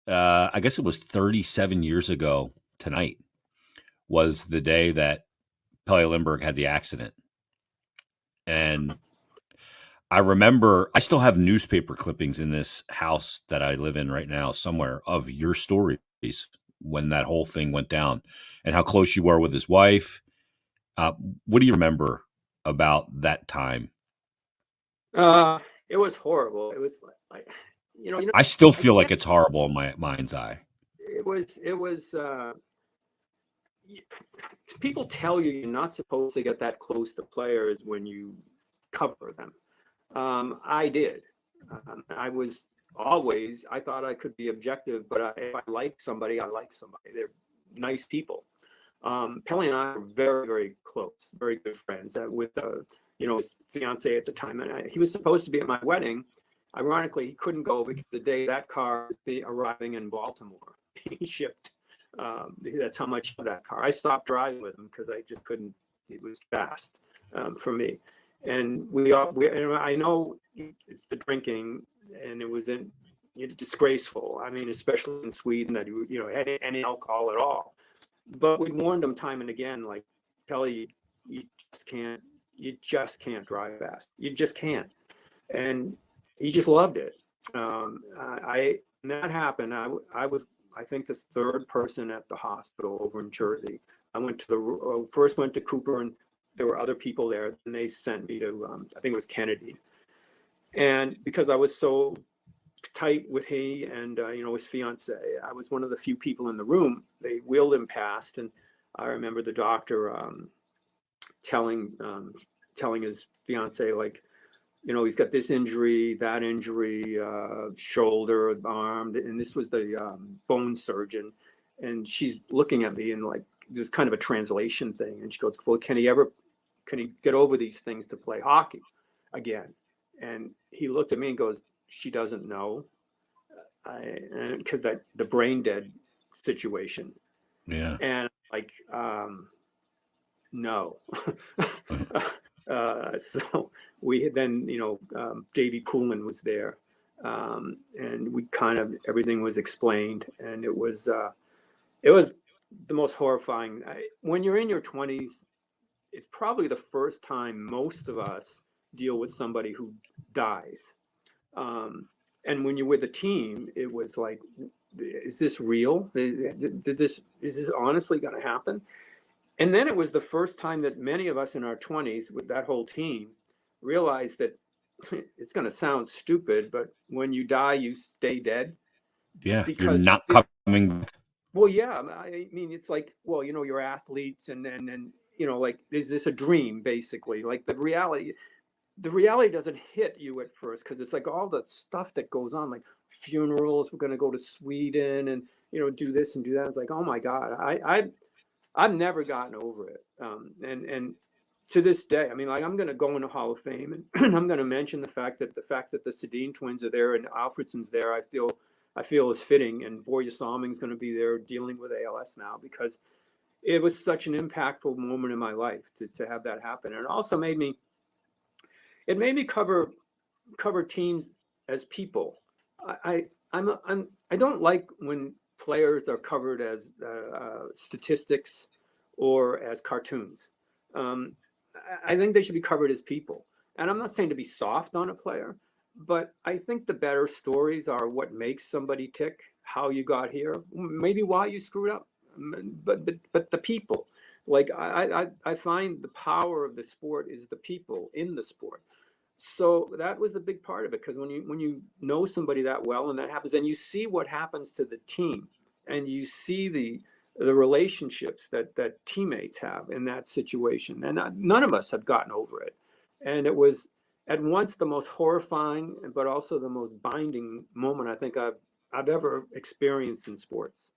I guess it was 37 years ago tonight was the day that Pelle Lindbergh had the accident. And I remember I still have newspaper clippings in this house that I live in right now somewhere of your stories when that whole thing went down and how close you were with his wife. Uh, what do you remember about that time? It was horrible. It was like, I still I feel like can't. it's horrible in my mind's eye. It was. People tell you you're not supposed to get that close to players when you cover them. I did. I thought I could be objective, but if I like somebody, I like somebody. They're nice people. Pele and I were very, very close, very good friends. With his fiance at the time, and he was supposed to be at my wedding. Ironically, he couldn't go because the day that car was arriving in Baltimore, being shipped. That's how much of that car. I stopped driving with him because I just couldn't. It was fast for me, and I know it's the drinking, and it was disgraceful. I mean, especially in Sweden, that had any alcohol at all. But we warned him time and again, like, Kelly, you just can't drive fast. You just can't. And he just loved it. When that happened, I was, I think, the third person at the hospital over in Jersey. I first went to Cooper, and there were other people there, and they sent me to, I think it was Kennedy. And because I was so tight with he and his fiance, I was one of the few people in the room. They wheeled him past, and I remember the doctor telling his fiance, like, he's got this injury, that injury, shoulder, arm, and this was the bone surgeon. And she's looking at me, and like, there's kind of a translation thing, and she goes, well, can he get over these things to play hockey again? And he looked at me and goes, she doesn't know, because the brain dead situation. Yeah. And like, no. So we had then, Davey Poulin was there, and we kind of, everything was explained, and it was the most horrifying. When you're in your 20s, it's probably the first time most of us deal with somebody who dies. And when you're with a team, it was like, is this real? Is this honestly going to happen? And then it was the first time that many of us in our 20s with that whole team realized that it's going to sound stupid, but when you die, you stay dead. Yeah. You're Because not coming back. well, yeah, I mean, it's like, well, you're athletes, and then like, is this a dream, basically? Like, the reality doesn't hit you at first, because it's like all the stuff that goes on, like funerals. We're going to go to Sweden and do this and do that. It's like, oh my God, I've never gotten over it. And to this day, I mean, like, I'm going to go into Hall of Fame, and I'm going to mention the fact that the Sedin twins are there and Alfredson's there. I feel is fitting, and Borja Salming's going to be there dealing with ALS now, because it was such an impactful moment in my life to have that happen. And it also made me cover teams as people. I don't like when players are covered as statistics or as cartoons. Um, I think they should be covered as people. And I'm not saying to be soft on a player, but I think the better stories are what makes somebody tick, how you got here, maybe why you screwed up, but the people. Like, I find the power of the sport is the people in the sport. So that was a big part of it, because when you know somebody that well and that happens, and you see what happens to the team, and you see the relationships that teammates have in that situation, and none of us have gotten over it. And it was at once the most horrifying, but also the most binding moment I think I've ever experienced in sports.